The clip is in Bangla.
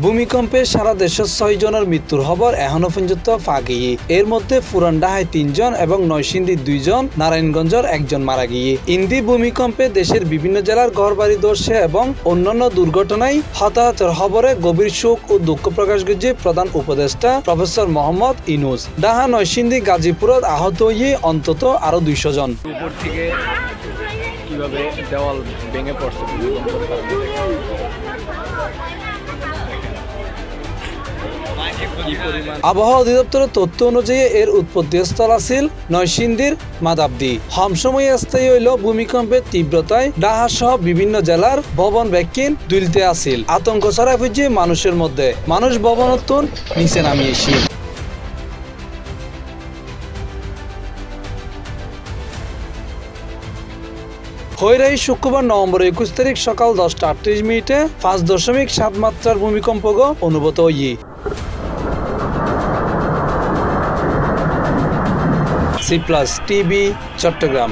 ভূমিকম্পে সারা দেশের 6 জনের মৃত্যুর খবর এখনো পর্যন্ত ফাঁকি। এর মধ্যে পুরান ঢাকায় 3 জন এবং নরসিংদীর 2 জন, নারায়ণগঞ্জের 1 জন মারা গিয়ে। ইন্দি ভূমিকম্পে দেশের বিভিন্ন জেলার ঘরবাড়ি ধসে এবং অন্যান্য দুর্ঘটনায় হতাহতের খবরে গভীর শোক ও দুঃখ প্রকাশ করেছে প্রধান উপদেষ্টা প্রফেসর মোহাম্মদ ইউনূস। ঢাকা, নরসিংদী, গাজীপুরত আহত হয়ে অন্তত আরো 200 জন। উপর থেকে কিভাবে দেওয়াল ভেঙে পড়ছে আবহাওয়া অধিদপ্তরের তথ্য অনুযায়ী এর উৎপত্তিস্থল আছিল নরসিংদীর মাদাবদি। সমসময় স্থায়ী হইল ভূমিকম্পের তীব্রতায় ঢাকা সহ বিভিন্ন জেলার ভবন ব্যাকিন দুলতে আছিল। আতঙ্ক ছড়ায় পড়ছে মানুষের মধ্যে। মানুষ ভবনতুন নিচে নামিয়েছিল। হৈরাই শুক্রবার নভেম্বর 21 তারিখ সকাল 10:38 5.7 মাত্রার ভূমিকম্প অনুভূত হই। C+ TV, Chittagong.